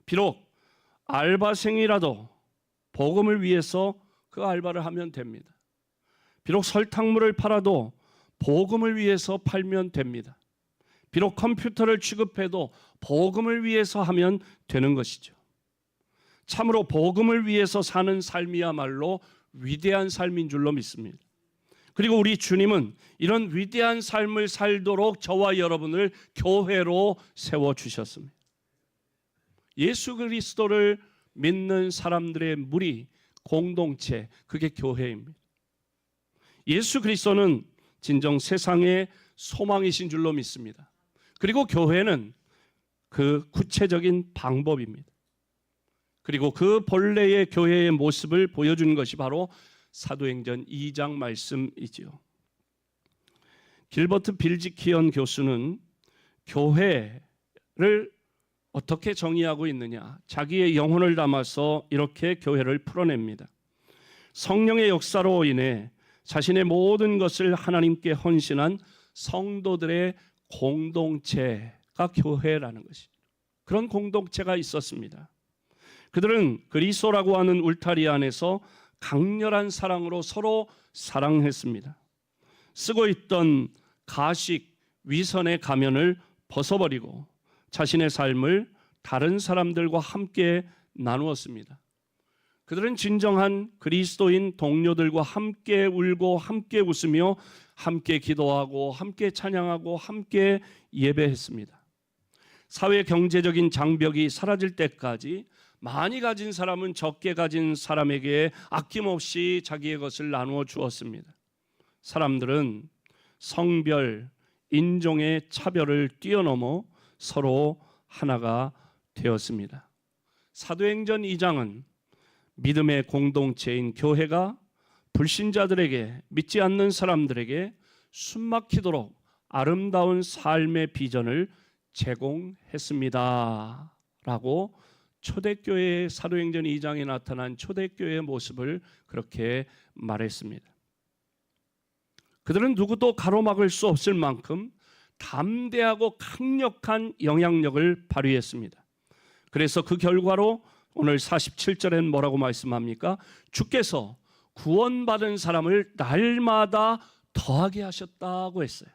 [SPEAKER 2] 비록 알바생이라도 복음을 위해서 그 알바를 하면 됩니다. 비록 설탕물을 팔아도 복음을 위해서 팔면 됩니다. 비록 컴퓨터를 취급해도 복음을 위해서 하면 되는 것이죠. 참으로 복음을 위해서 사는 삶이야말로 위대한 삶인 줄로 믿습니다. 그리고 우리 주님은 이런 위대한 삶을 살도록 저와 여러분을 교회로 세워주셨습니다. 예수 그리스도를 믿는 사람들의 무리, 공동체, 그게 교회입니다. 예수 그리스도는 진정 세상의 소망이신 줄로 믿습니다. 그리고 교회는 그 구체적인 방법입니다. 그리고 그 본래의 교회의 모습을 보여주는 것이 바로 사도행전 2장 말씀이지요. 길버트 빌지키언 교수는 교회를 어떻게 정의하고 있느냐, 자기의 영혼을 담아서 이렇게 교회를 풀어냅니다. 성령의 역사로 인해 자신의 모든 것을 하나님께 헌신한 성도들의 공동체가 교회라는 것이죠. 그런 공동체가 있었습니다. 그들은 그리스도라고 하는 울타리 안에서 강렬한 사랑으로 서로 사랑했습니다. 쓰고 있던 가식, 위선의 가면을 벗어버리고 자신의 삶을 다른 사람들과 함께 나누었습니다. 그들은 진정한 그리스도인 동료들과 함께 울고 함께 웃으며 함께 기도하고 함께 찬양하고 함께 예배했습니다. 사회 경제적인 장벽이 사라질 때까지 많이 가진 사람은 적게 가진 사람에게 아낌없이 자기의 것을 나누어 주었습니다. 사람들은 성별, 인종의 차별을 뛰어넘어 서로 하나가 되었습니다. 사도행전 2장은 믿음의 공동체인 교회가 불신자들에게, 믿지 않는 사람들에게 숨막히도록 아름다운 삶의 비전을 제공했습니다 라고 초대교회의 사도행전 2장에 나타난 초대교회의 모습을 그렇게 말했습니다. 그들은 누구도 가로막을 수 없을 만큼 담대하고 강력한 영향력을 발휘했습니다. 그래서 그 결과로 오늘 47절엔 뭐라고 말씀합니까? 주께서 구원받은 사람을 날마다 더하게 하셨다고 했어요.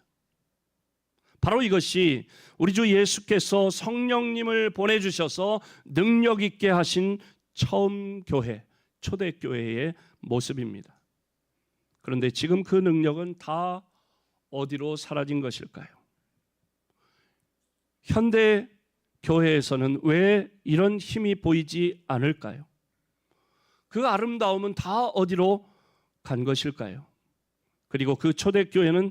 [SPEAKER 2] 바로 이것이 우리 주 예수께서 성령님을 보내주셔서 능력 있게 하신 처음 교회, 초대교회의 모습입니다. 그런데 지금 그 능력은 다 어디로 사라진 것일까요? 현대 교회에서는 왜 이런 힘이 보이지 않을까요? 그 아름다움은 다 어디로 간 것일까요? 그리고 그 초대교회는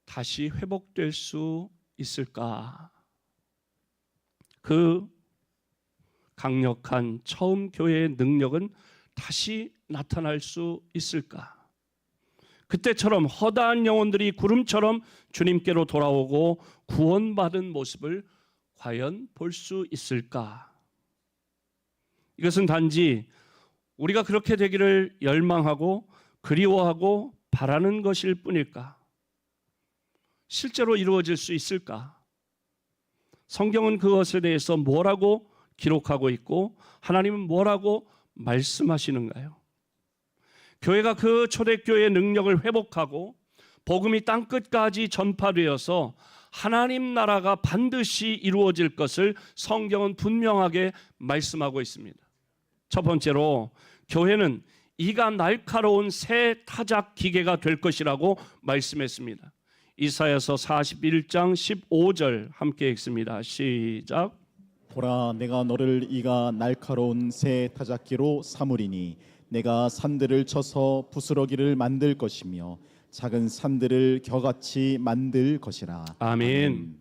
[SPEAKER 2] 다시 회복될 수 있을까? 그 강력한 처음 교회의 능력은 다시 나타날 수 있을까? 그때처럼 허다한 영혼들이 구름처럼 주님께로 돌아오고 구원받은 모습을 과연 볼 수 있을까? 이것은 단지 우리가 그렇게 되기를 열망하고 그리워하고 바라는 것일 뿐일까? 실제로 이루어질 수 있을까? 성경은 그것에 대해서 뭐라고 기록하고 있고 하나님은 뭐라고 말씀하시는가요? 교회가 그 초대교회의 능력을 회복하고 복음이 땅끝까지 전파되어서 하나님 나라가 반드시 이루어질 것을 성경은 분명하게 말씀하고 있습니다. 첫 번째로 교회는 이가 날카로운 새 타작 기계가 될 것이라고 말씀했습니다. 이사야서 41장 15절 함께 읽습니다. 시작.
[SPEAKER 1] 보라, 내가 너를 이가 날카로운 새 타작기로 삼으리니 내가 산들을 쳐서 부스러기를 만들 것이며 작은 산들을 겨같이 만들 것이라.
[SPEAKER 2] 아멘.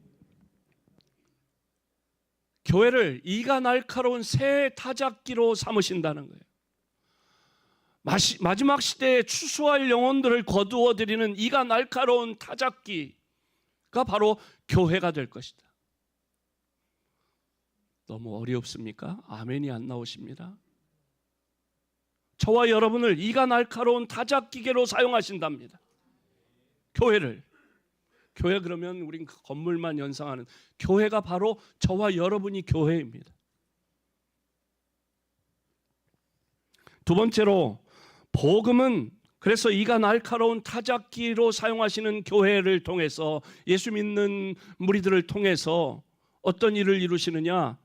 [SPEAKER 2] 교회를 이가 날카로운 새 타작기로 삼으신다는 거예요. 마지막 시대에 추수할 영혼들을 거두어들이는 이가 날카로운 타작기가 바로 교회가 될 것이다. 너무 어렵습니까? 아멘이 안 나오십니다. 저와 여러분을 이가 날카로운 타작기계로 사용하신답니다. 교회를. 교회 그러면 우린 그 건물만 연상하는, 교회가 바로 저와 여러분이 교회입니다. 두 번째로 복음은 그래서 이가 날카로운 타작기로 사용하시는 교회를 통해서 예수 믿는 무리들을 통해서 어떤 일을 이루시느냐?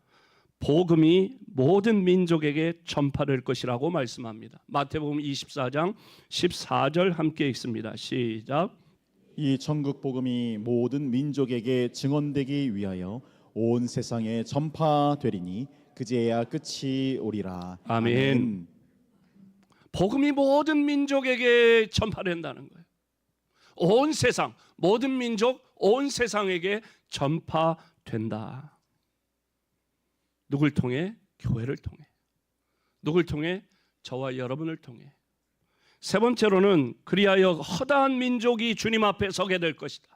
[SPEAKER 2] 복음이 모든 민족에게 전파될 것이라고 말씀합니다. 마태복음 24장 14절 함께 읽습니다. 시작.
[SPEAKER 1] 이 전국 복음이 모든 민족에게 증언되기 위하여 온 세상에 전파되리니 그제야 끝이 오리라.
[SPEAKER 2] 아멘. 복음이 모든 민족에게 전파된다는 거예요. 온 세상, 모든 민족, 온 세상에게 전파된다. 누굴 통해? 교회를 통해. 누굴 통해? 저와 여러분을 통해. 세 번째로는 그리하여 허다한 민족이 주님 앞에 서게 될 것이다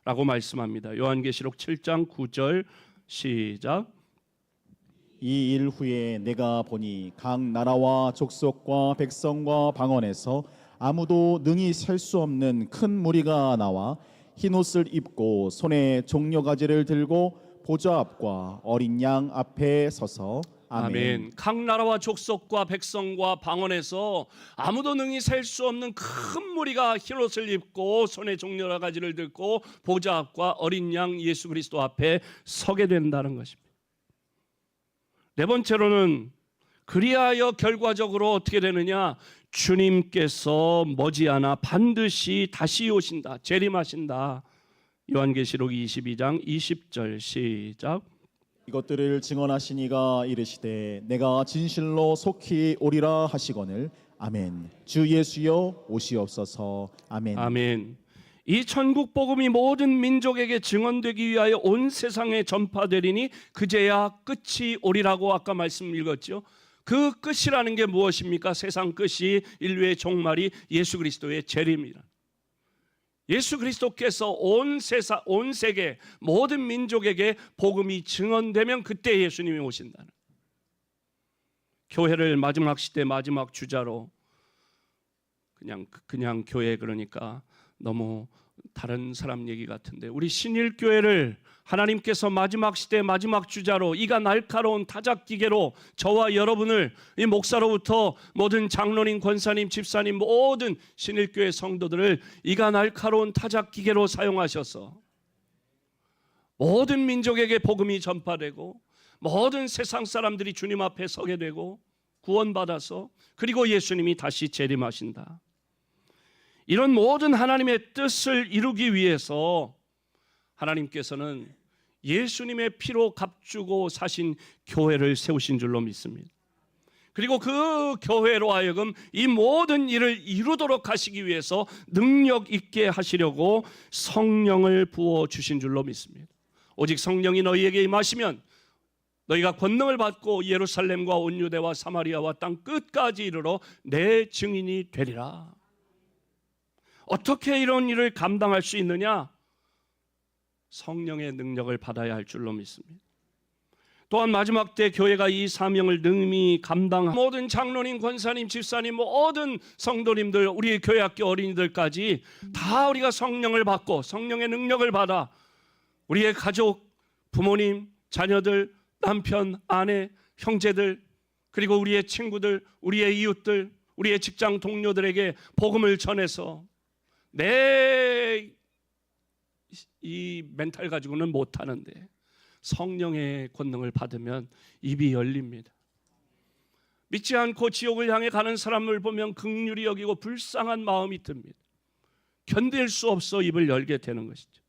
[SPEAKER 2] 라고 말씀합니다. 요한계시록 7장 9절 시작.
[SPEAKER 1] 이 일 후에 내가 보니 각 나라와 족속과 백성과 방언에서 아무도 능히 셀 수 없는 큰 무리가 나와 흰옷을 입고 손에 종려가지를 들고 보좌 앞과 어린 양 앞에 서서 아멘.
[SPEAKER 2] 각 나라와 족속과 백성과 방언에서 아무도 능히 셀 수 없는 큰 무리가 흰옷을 입고 손에 종려가지를 들고 보좌 앞과 어린 양 예수 그리스도 앞에 서게 된다는 것입니다. 네 번째로는 그리하여 결과적으로 어떻게 되느냐? 주님께서 머지않아 반드시 다시 오신다. 재림하신다. 요한계시록 22장 20절 시작.
[SPEAKER 1] 이것들을 증언하시니가 이르시되 내가 진실로 속히 오리라 하시거늘 아멘. 주 예수여 오시옵소서. 아멘.
[SPEAKER 2] 아멘. 이 천국 복음이 모든 민족에게 증언되기 위하여 온 세상에 전파되리니 그제야 끝이 오리라고 아까 말씀 읽었죠. 그 끝이라는 게 무엇입니까? 세상 끝이 인류의 종말이 예수 그리스도의 재림이라. 예수 그리스도께서 온 세상, 온 세계 모든 민족에게 복음이 증언되면 그때 예수님이 오신다는. 교회를 마지막 시대 마지막 주자로 그냥 교회, 그러니까 너무 다른 사람 얘기 같은데, 우리 신일교회를 하나님께서 마지막 시대 마지막 주자로 이가 날카로운 타작기계로 저와 여러분을 이 목사로부터 모든 장로님, 권사님, 집사님, 모든 신일교회 성도들을 이가 날카로운 타작기계로 사용하셔서 모든 민족에게 복음이 전파되고 모든 세상 사람들이 주님 앞에 서게 되고 구원받아서, 그리고 예수님이 다시 재림하신다. 이런 모든 하나님의 뜻을 이루기 위해서 하나님께서는 예수님의 피로 값주고 사신 교회를 세우신 줄로 믿습니다. 그리고 그 교회로 하여금 이 모든 일을 이루도록 하시기 위해서 능력 있게 하시려고 성령을 부어주신 줄로 믿습니다. 오직 성령이 너희에게 임하시면 너희가 권능을 받고 예루살렘과 온 유대와 사마리아와 땅 끝까지 이르러 내 증인이 되리라. 어떻게 이런 일을 감당할 수 있느냐? 성령의 능력을 받아야 할 줄로 믿습니다. 또한 마지막 때 교회가 이 사명을 능히 감당한 모든 장로님, 권사님, 집사님, 모든 성도님들, 우리 교회 학교 어린이들까지 다 우리가 성령을 받고 성령의 능력을 받아 우리의 가족, 부모님, 자녀들, 남편, 아내, 형제들, 그리고 우리의 친구들, 우리의 이웃들, 우리의 직장 동료들에게 복음을 전해서 내 이 멘탈 가지고는 못하는데 성령의 권능을 받으면 입이 열립니다. 믿지 않고 지옥을 향해 가는 사람을 보면 긍휼히 여기고 불쌍한 마음이 듭니다. 견딜 수 없어 입을 열게 되는 것이죠.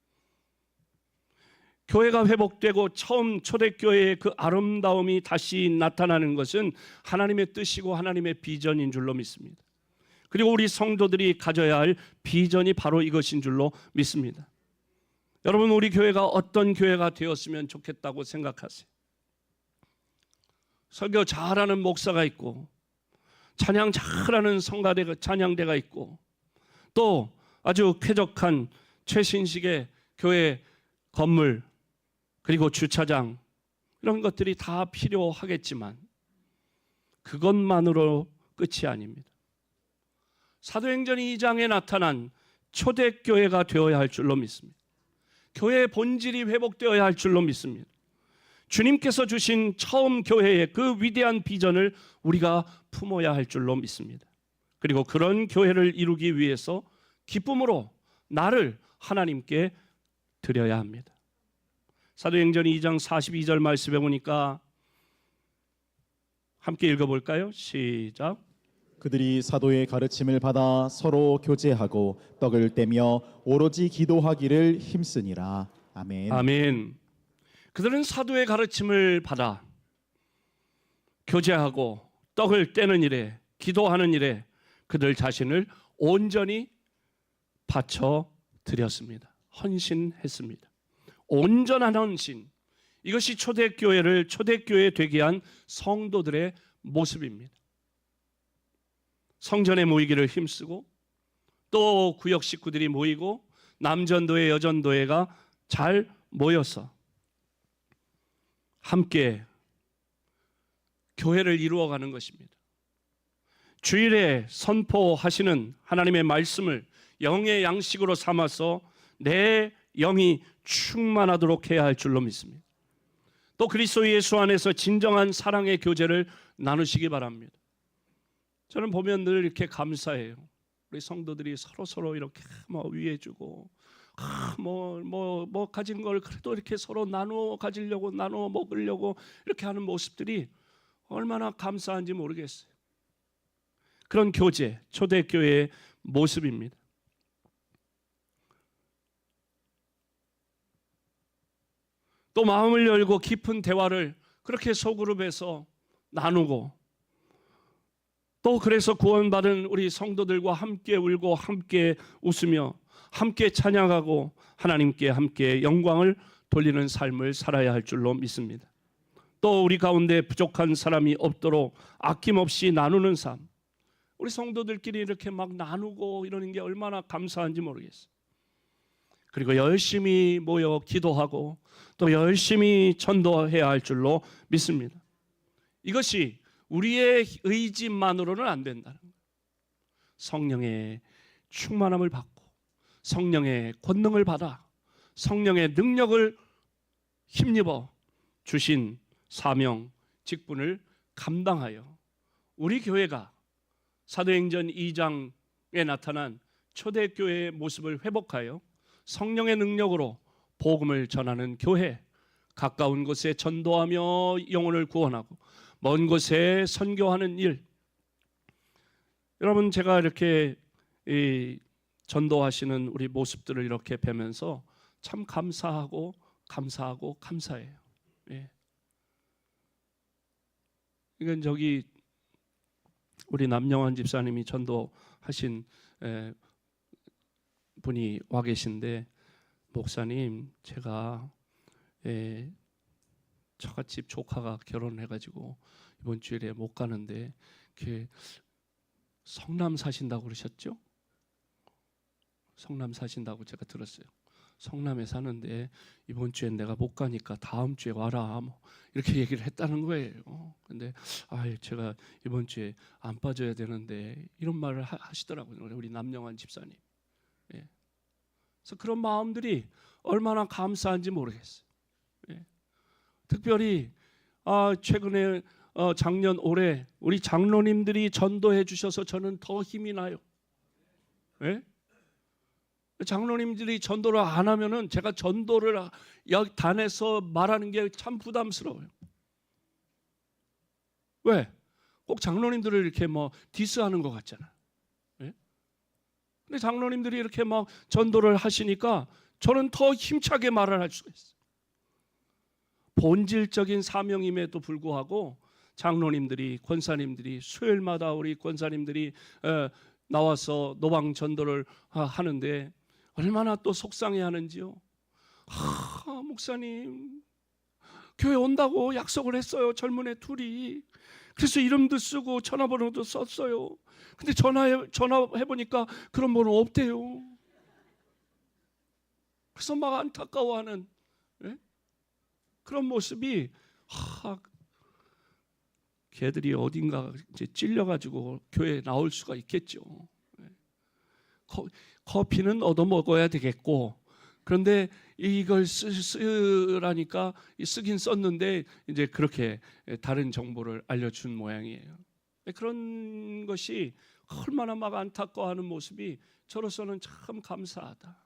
[SPEAKER 2] 교회가 회복되고 처음 초대교회의 그 아름다움이 다시 나타나는 것은 하나님의 뜻이고 하나님의 비전인 줄로 믿습니다. 그리고 우리 성도들이 가져야 할 비전이 바로 이것인 줄로 믿습니다. 여러분, 우리 교회가 어떤 교회가 되었으면 좋겠다고 생각하세요? 설교 잘하는 목사가 있고, 찬양 잘하는 성가대가, 찬양대가 있고, 또 아주 쾌적한 최신식의 교회 건물, 그리고 주차장, 이런 것들이 다 필요하겠지만 그것만으로 끝이 아닙니다. 사도행전 2장에 나타난 초대교회가 되어야 할 줄로 믿습니다. 교회의 본질이 회복되어야 할 줄로 믿습니다. 주님께서 주신 처음 교회의 그 위대한 비전을 우리가 품어야 할 줄로 믿습니다. 그리고 그런 교회를 이루기 위해서 기쁨으로 나를 하나님께 드려야 합니다. 사도행전 2장 42절 말씀에 보니까 함께 읽어볼까요? 시작.
[SPEAKER 1] 그들이 사도의 가르침을 받아 서로 교제하고 떡을 떼며 오로지 기도하기를 힘쓰니라. 아멘.
[SPEAKER 2] 아멘. 그들은 사도의 가르침을 받아 교제하고 떡을 떼는 일에, 기도하는 일에 그들 자신을 온전히 바쳐 드렸습니다. 헌신했습니다. 온전한 헌신, 이것이 초대교회를 초대교회 되게 한 성도들의 모습입니다. 성전에 모이기를 힘쓰고, 또 구역 식구들이 모이고, 남전도회, 여전도회가 잘 모여서 함께 교회를 이루어가는 것입니다. 주일에 선포하시는 하나님의 말씀을 영의 양식으로 삼아서 내 영이 충만하도록 해야 할 줄로 믿습니다. 또 그리스도 예수 안에서 진정한 사랑의 교제를 나누시기 바랍니다. 저는 보면 늘 이렇게 감사해요. 우리 성도들이 서로 이렇게 위해주고, 가진 걸 그래도 이렇게 서로 나누어 가지려고, 나누어 먹으려고 이렇게 하는 모습들이 얼마나 감사한지 모르겠어요. 그런 교제, 초대교회의 모습입니다. 또 마음을 열고 깊은 대화를 그렇게 소그룹에서 나누고, 또 그래서 구원받은 우리 성도들과 함께 울고 함께 웃으며 함께 찬양하고 하나님께 함께 영광을 돌리는 삶을 살아야 할 줄로 믿습니다. 또 우리 가운데 부족한 사람이 없도록 아낌없이 나누는 삶, 우리 성도들끼리 이렇게 막 나누고 이러는 게 얼마나 감사한지 모르겠어요. 그리고 열심히 모여 기도하고 또 열심히 전도해야 할 줄로 믿습니다. 이것이 우리의 의지만으로는 안 된다는 거예요. 성령의 충만함을 받고 성령의 권능을 받아 성령의 능력을 힘입어 주신 사명, 직분을 감당하여 우리 교회가 사도행전 2장에 나타난 초대교회의 모습을 회복하여 성령의 능력으로 복음을 전하는 교회, 가까운 곳에 전도하며 영혼을 구원하고 먼 곳에 선교하는 일. 여러분, 제가 이렇게 전도하시는 우리 모습들을 이렇게 뵈면서 참 감사하고 감사해요. 예. 이건 저기 우리 남영환 집사님이 전도하신 분이 와 계신데, 목사님, 제가 처갓집 조카가 결혼해가지고 이번 주일에 못 가는데 성남 사신다고 그러셨죠? 성남 사신다고 제가 들었어요. 성남에 사는데 이번 주엔 내가 못 가니까 다음 주에 와라, 뭐 이렇게 얘기를 했다는 거예요. 근데 제가 이번 주에 안 빠져야 되는데 이런 말을 하시더라고요, 우리 남영환 집사님. 예. 그래서 그런 마음들이 얼마나 감사한지 모르겠어요. 예. 특별히 최근에 작년 올해 우리 장로님들이 전도해 주셔서 저는 더 힘이 나요. 예? 장로님들이 전도를 안 하면은 제가 전도를 단에서 말하는 게 참 부담스러워요. 왜? 꼭 장로님들을 이렇게 디스하는 것 같잖아요. 예? 근데 장로님들이 이렇게 전도를 하시니까 저는 더 힘차게 말을 할 수가 있어요. 본질적인 사명임에도 불구하고 장로님들이, 권사님들이 수요일마다 우리 권사님들이 나와서 노방 전도를 하는데 얼마나 또 속상해하는지요. 목사님, 교회 온다고 약속을 했어요, 젊은 애 둘이. 그래서 이름도 쓰고 전화번호도 썼어요. 근데 전화해보니까 그런 번호 없대요. 그래서 막 안타까워하는 그런 모습이, 걔들이 어딘가 이제 찔려가지고 교회에 나올 수가 있겠죠. 커피는 얻어 먹어야 되겠고, 그런데 이걸 쓰라니까 쓰긴 썼는데 이제 그렇게 다른 정보를 알려준 모양이에요. 그런 것이 얼마나 막 안타까워하는 모습이 저로서는 참 감사하다.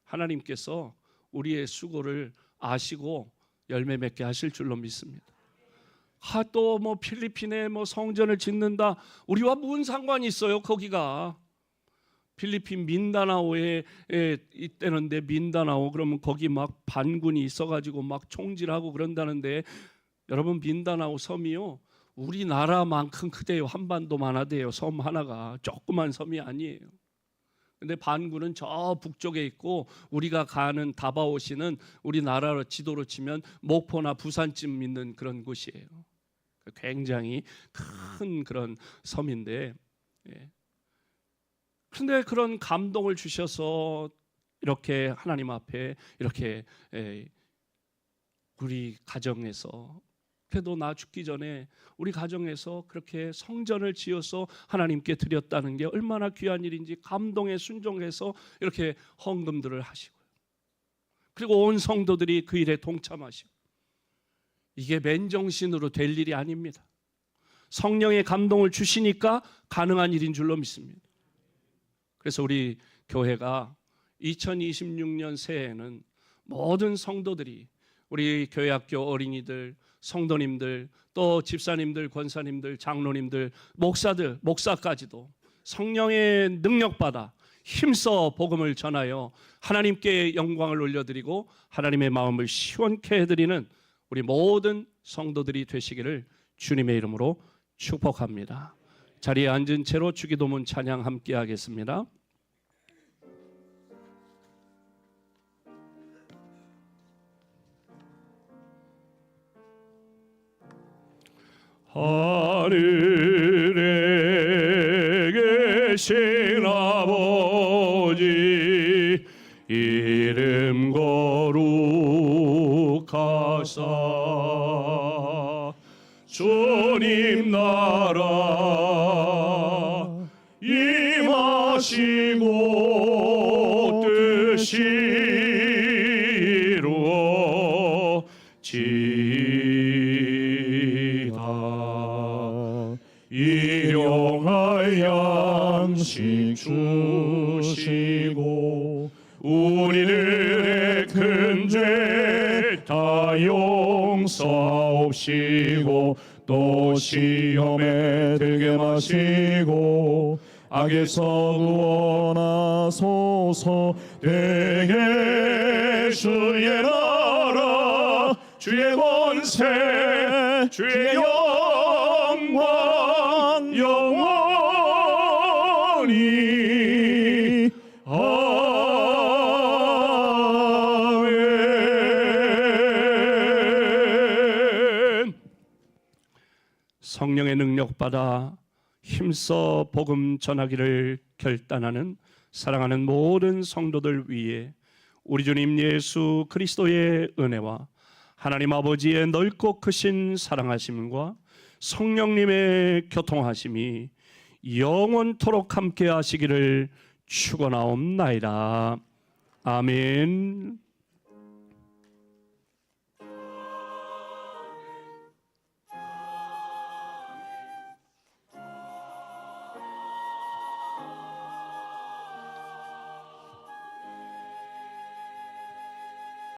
[SPEAKER 2] 하나님께서 우리의 수고를 아시고 열매 맺게 하실 줄로 믿습니다. 또 필리핀에 성전을 짓는다. 우리와 무슨 상관이 있어요? 거기가 필리핀 민다나오에 있다는데, 민다나오 그러면 거기 막 반군이 있어가지고 막 총질하고 그런다는데, 여러분, 민다나오 섬이요 우리나라만큼 크대요. 한반도만 하대요. 섬 하나가 조그만 섬이 아니에요. 근데 반군은 저 북쪽에 있고, 우리가 가는 다바오시는 우리나라로 지도로 치면 목포나 부산쯤 있는 그런 곳이에요. 굉장히 큰 그런 섬인데, 그런데 그런 감동을 주셔서 이렇게 하나님 앞에 이렇게 우리 가정에서, 그래도 나 죽기 전에 우리 가정에서 그렇게 성전을 지어서 하나님께 드렸다는 게 얼마나 귀한 일인지 감동에 순종해서 이렇게 헌금들을 하시고요. 그리고 온 성도들이 그 일에 동참하시고, 이게 맨정신으로 될 일이 아닙니다. 성령의 감동을 주시니까 가능한 일인 줄로 믿습니다. 그래서 우리 교회가 2026년 새해에는 모든 성도들이, 우리 교회학교 어린이들, 성도님들, 또 집사님들, 권사님들, 장로님들, 목사들, 목사까지도 성령의 능력받아 힘써 복음을 전하여 하나님께 영광을 올려드리고 하나님의 마음을 시원케 해드리는 우리 모든 성도들이 되시기를 주님의 이름으로 축복합니다. 자리에 앉은 채로 주기도문 찬양 함께 하겠습니다. 하늘에 계신 아버지, 이름 거룩하사 주님 나라 임하 하시고 뜻이 이루어지이다. 일용할 양식 주시고 우리들의 큰 죄 다 용서하옵시고 또 시험에 들게 마시고 악에서 구원하소서. 되게 주의 나라 주의 권세 주의 영광 영원히 아멘. 성령의 능력받아 힘써 복음 전하기를 결단하는 사랑하는 모든 성도들 위해 우리 주님 예수 그리스도의 은혜와 하나님 아버지의 넓고 크신 사랑하심과 성령님의 교통하심이 영원토록 함께 하시기를 축원하옵나이다. 아멘.